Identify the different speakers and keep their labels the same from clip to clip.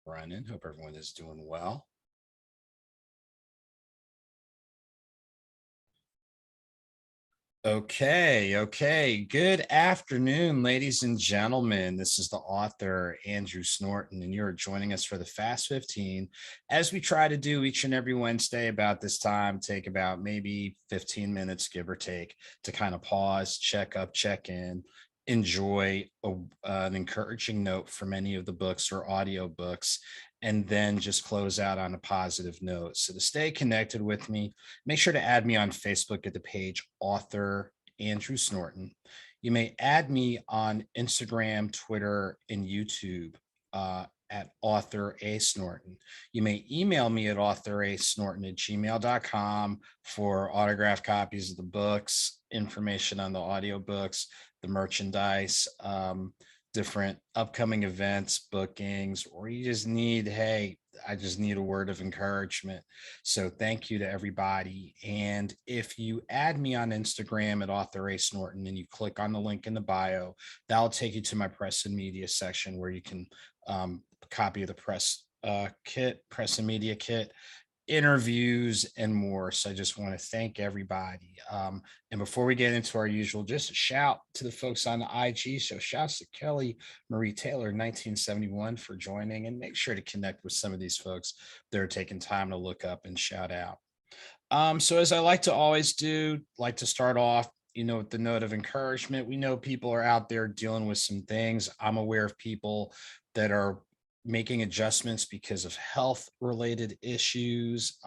Speaker 1: running. Hope everyone is doing well. Okay. Good afternoon, ladies and gentlemen. This is the author Andrew Snorton, and you're joining us for the Fast 15, as we try to do each and every Wednesday about this time. Take about maybe 15 minutes, give or take, to kind of pause, check up, check in, enjoy an encouraging note from any of the books or audiobooks, and then just close out on a positive note. So to stay connected with me, make sure to add me on Facebook at the page Author Andrew Snorton. You may add me on Instagram, Twitter, and YouTube at Author A Snorton. You may email me at authorasnorton@gmail.com for autographed copies of the books, information on the audiobooks, the merchandise, different upcoming events, bookings, or you just need, hey, I just need a word of encouragement. So thank you to everybody. And if you add me on Instagram at Author A Snorton and you click on the link in the bio, that'll take you to my press and media section where you can copy of the press and media kit, interviews, and more. So I just want to thank everybody. And before we get into our usual, just a shout to the folks on the IG. So shouts to Kelly Marie Taylor, 1971, for joining, and make sure to connect with some of these folks that are taking time to look up and shout out. So as I like to always do, like to start off, with the note of encouragement. We know people are out there dealing with some things. I'm aware of people that are making adjustments because of health related issues,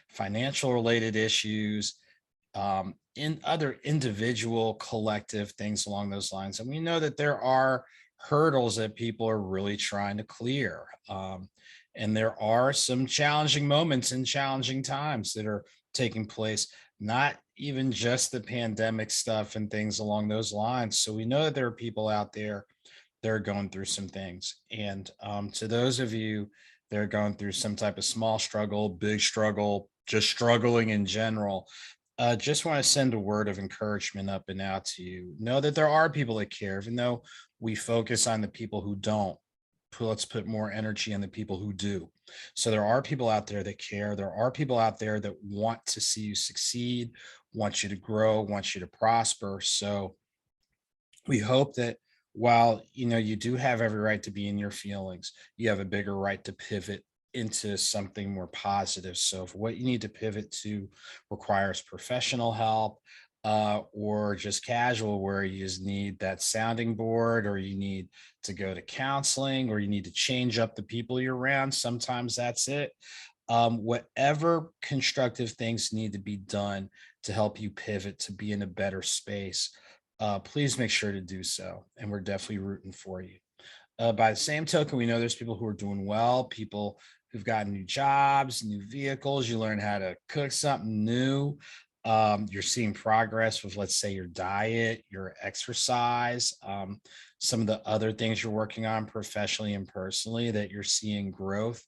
Speaker 1: financial related issues, in other individual collective things along those lines. And we know that there are hurdles that people are really trying to clear. And there are some challenging moments and challenging times that are taking place, not even just the pandemic stuff and things along those lines. So we know that there are people out there that are going through some things. And to those of you that are going through some type of small struggle, big struggle, just struggling in general, just want to send a word of encouragement up and out to you. Know that there are people that care, even though we focus on the people who don't. Let's put more energy on the people who do. So there are people out there that care. There are people out there that want to see you succeed, want you to grow, want you to prosper. So we hope that while you do have every right to be in your feelings, you have a bigger right to pivot into something more positive. So if what you need to pivot to requires professional help, or just casual, where you just need that sounding board, or you need to go to counseling, or you need to change up the people you're around, sometimes that's it. Whatever constructive things need to be done to help you pivot to be in a better space, please make sure to do so. And we're definitely rooting for you. By the same token, we know there's people who are doing well, people who've gotten new jobs, new vehicles. You learn how to cook something new. You're seeing progress with, let's say, your diet, your exercise, some of the other things you're working on professionally and personally, that you're seeing growth.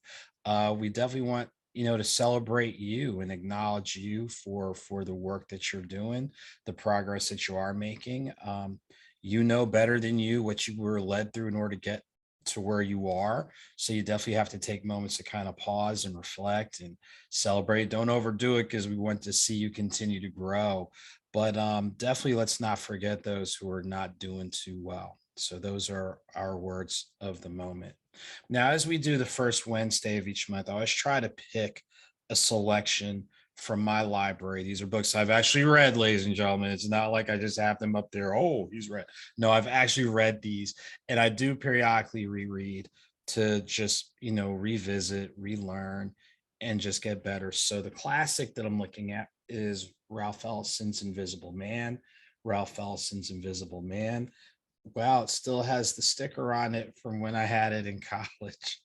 Speaker 1: We definitely want to celebrate you and acknowledge you for the work that you're doing, the progress that you are making. You know better than you what you were led through in order to get to where you are. So you definitely have to take moments to kind of pause and reflect and celebrate. Don't overdo it, because we want to see you continue to grow. But definitely let's not forget those who are not doing too well. So those are our words of the moment. Now, as we do the first Wednesday of each month, I always try to pick a selection from my library. These are books I've actually read, ladies and gentlemen. It's not like I just have them up there. Oh, he's read. No, I've actually read these, and I do periodically reread to just, revisit, relearn, and just get better. So the classic that I'm looking at is Ralph Ellison's Invisible Man. Ralph Ellison's Invisible Man. Wow, it still has the sticker on it from when I had it in college.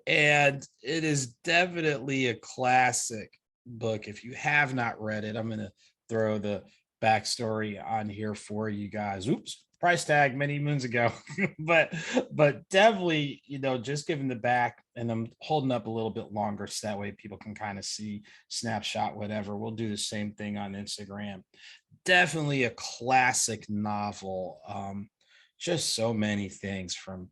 Speaker 1: And it is definitely a classic book. If you have not read it, I'm going to throw the backstory on here for you guys. Oops, price tag many moons ago. but definitely, just giving the back, and I'm holding up a little bit longer so that way people can kind of see snapshot, whatever. We'll do the same thing on Instagram. Definitely a classic novel. Just so many things, from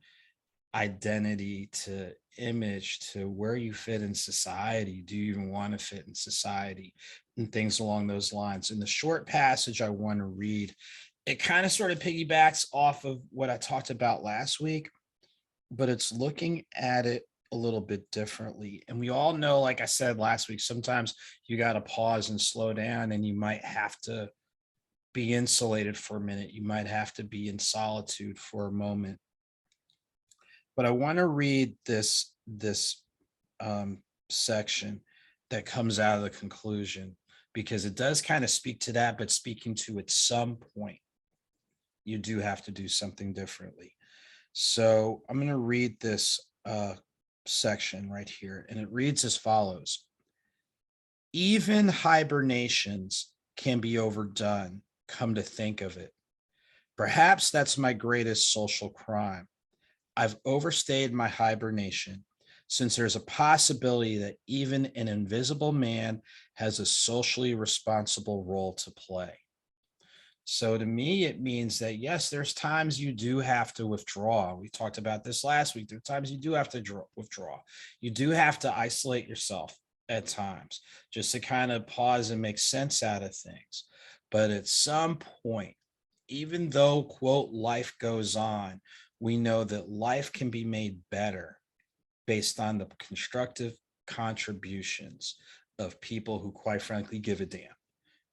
Speaker 1: identity to image to where you fit in society. Do you even want to fit in society? And things along those lines. In the short passage I want to read, it kind of sort of piggybacks off of what I talked about last week, but it's looking at it a little bit differently. And we all know, like I said last week, sometimes you got to pause and slow down, and you might have to be insulated for a minute. You might have to be in solitude for a moment. But I want to read this um, section that comes out of the conclusion, because it does kind of speak to that, but speaking to at some point, you do have to do something differently. So I'm going to read this section right here, and it reads as follows. Even hibernations can be overdone, come to think of it. Perhaps that's my greatest social crime. I've overstayed my hibernation, since there's a possibility that even an invisible man has a socially responsible role to play. So to me, it means that yes, there's times you do have to withdraw. We talked about this last week. There are times you do have to withdraw. You do have to isolate yourself at times, just to kind of pause and make sense out of things. But at some point, even though, quote, life goes on, we know that life can be made better based on the constructive contributions of people who, quite frankly, give a damn,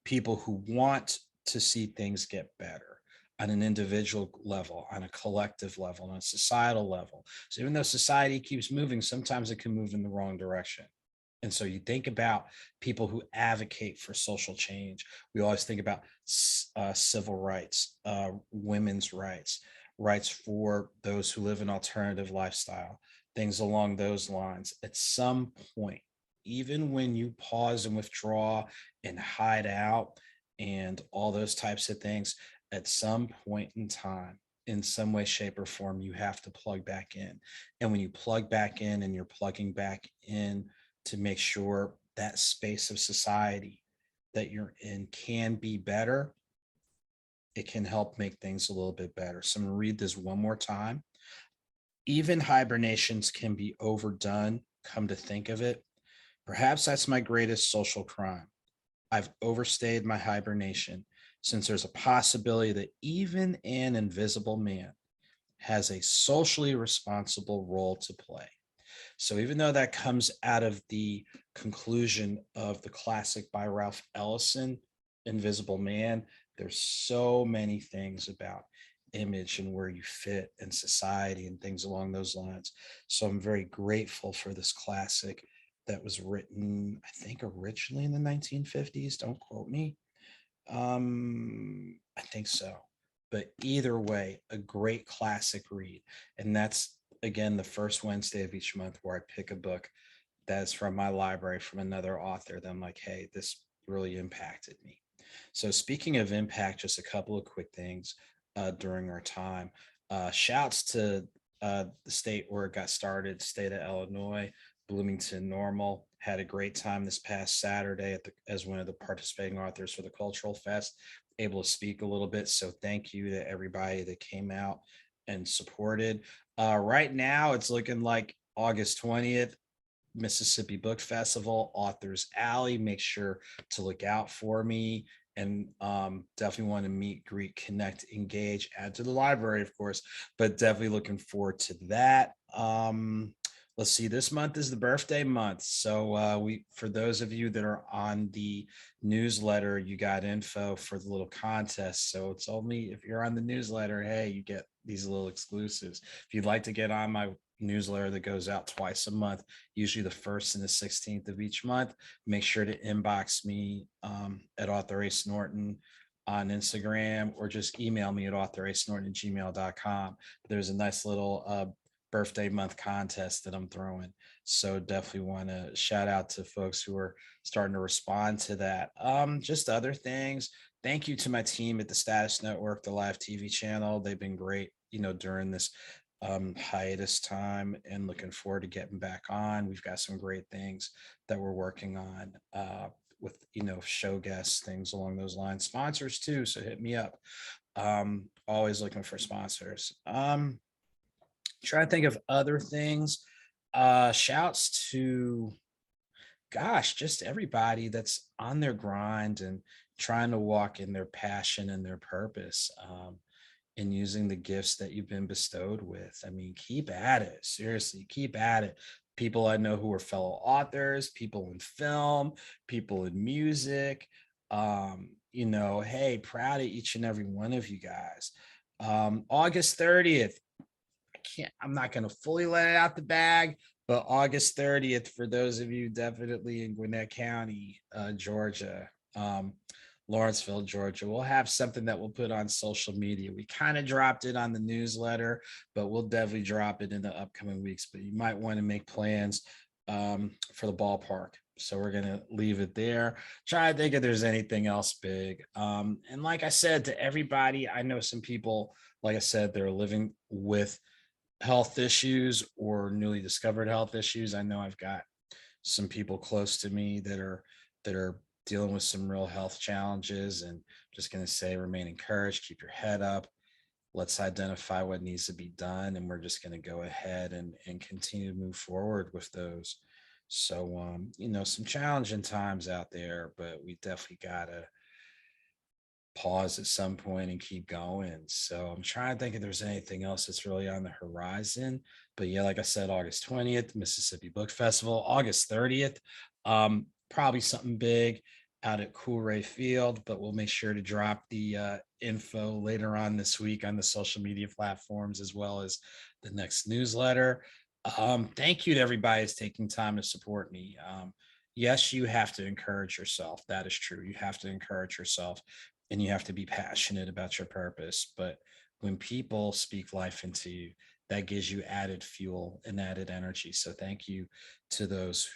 Speaker 1: people who want to see things get better on an individual level, on a collective level, on a societal level. So even though society keeps moving, sometimes it can move in the wrong direction. And so you think about people who advocate for social change. We always think about civil rights, women's rights, rights for those who live an alternative lifestyle, things along those lines. At some point, even when you pause and withdraw and hide out and all those types of things, at some point in time, in some way, shape, or form, you have to plug back in. And when you plug back in, and you're plugging back in to make sure that space of society that you're in can be better, it can help make things a little bit better. So I'm going to read this one more time. Even hibernations can be overdone, come to think of it. Perhaps that's my greatest social crime. I've overstayed my hibernation, since there's a possibility that even an invisible man has a socially responsible role to play. So even though that comes out of the conclusion of the classic by Ralph Ellison, Invisible Man, there's so many things about image and where you fit in society and things along those lines. So I'm very grateful for this classic that was written, I think, originally in the 1950s. Don't quote me. I think so. But either way, a great classic read. And that's, again, the first Wednesday of each month where I pick a book that's from my library, from another author that I'm like, hey, this really impacted me. So speaking of impact, just a couple of quick things during our time. Shouts to the state where it got started, state of Illinois, Bloomington Normal. Had a great time this past Saturday as one of the participating authors for the Cultural Fest, able to speak a little bit. So thank you to everybody that came out and supported. Right now, it's looking like August 20th, Mississippi Book Festival, Authors Alley. Make sure to look out for me, and definitely want to meet, greet, connect, engage, add to the library, of course, but definitely looking forward to that. Let's see, this month is the birthday month. So for those of you that are on the newsletter, you got info for the little contest. So it's only if you're on the newsletter, hey, you get these little exclusives. If you'd like to get on my newsletter that goes out twice a month, usually the 1st and the 16th of each month, make sure to inbox me at AuthorASnorton on Instagram, or just email me at authorasnorton@gmail.com. There's a nice little birthday month contest that I'm throwing. So definitely want to shout out to folks who are starting to respond to that. Just other things. Thank you to my team at the Status Network, the live TV channel. They've been great, during this hiatus time, and looking forward to getting back on. We've got some great things that we're working on with, show guests, things along those lines, sponsors too. So hit me up. Always looking for sponsors. Try to think of other things. Shouts to, gosh, just everybody that's on their grind and trying to walk in their passion and their purpose. And using the gifts that you've been bestowed with. I mean, keep at it. Seriously, keep at it. People I know who are fellow authors, people in film, people in music. Hey, proud of each and every one of you guys. August 30th. I'm not going to fully let it out the bag, but August 30th, for those of you definitely in Gwinnett County, Georgia, Lawrenceville, Georgia, we'll have something that we'll put on social media. We kind of dropped it on the newsletter, but we'll definitely drop it in the upcoming weeks. But you might want to make plans for the ballpark. So we're going to leave it there. Try to think if there's anything else big. And like I said to everybody, I know some people, like I said, they're living with health issues or newly discovered health issues. I know I've got some people close to me that are dealing with some real health challenges, and just going to say remain encouraged, keep your head up. Let's identify what needs to be done, and we're just going to go ahead and continue to move forward with those. So some challenging times out there, but we definitely got to pause at some point and keep going. So I'm trying to think if there's anything else that's really on the horizon. But yeah, like I said, August 20th, Mississippi Book Festival, August 30th, probably something big out at Coolray Field, but we'll make sure to drop the info later on this week on the social media platforms as well as the next newsletter. Thank you to everybody who's taking time to support me. Yes, you have to encourage yourself. That is true. You have to encourage yourself and you have to be passionate about your purpose. But when people speak life into you, that gives you added fuel and added energy. So thank you to those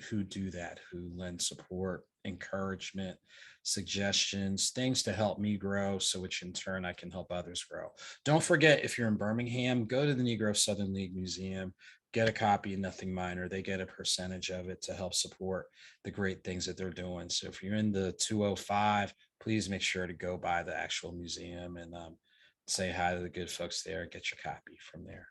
Speaker 1: who do that, who lend support, encouragement, suggestions, things to help me grow, so which in turn I can help others grow. Don't forget, if you're in Birmingham, go to the Negro Southern League Museum, get a copy of Nothing Minor. They get a percentage of it to help support the great things that they're doing. So if you're in the 205, please make sure to go by the actual museum and say hi to the good folks there and get your copy from there.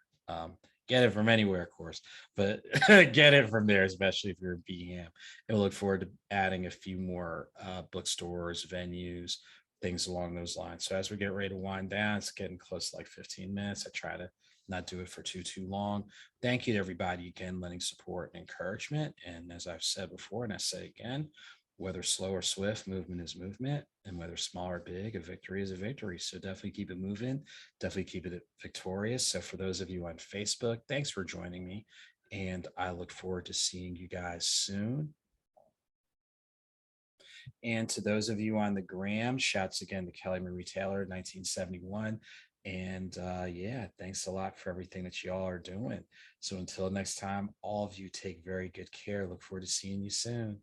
Speaker 1: Get it from anywhere, of course, but get it from there, especially if you're in BM. And we'll look forward to adding a few more bookstores, venues, things along those lines. So as we get ready to wind down, it's getting close to like 15 minutes. I try to not do it for too long. Thank you to everybody again, lending support and encouragement. And as I've said before, and I say again, whether slow or swift, movement is movement. And whether small or big, a victory is a victory. So definitely keep it moving. Definitely keep it victorious. So for those of you on Facebook, thanks for joining me. And I look forward to seeing you guys soon. And to those of you on the gram, shouts again to Kelly Marie Taylor, 1971. And yeah, thanks a lot for everything that y'all are doing. So until next time, all of you take very good care. Look forward to seeing you soon.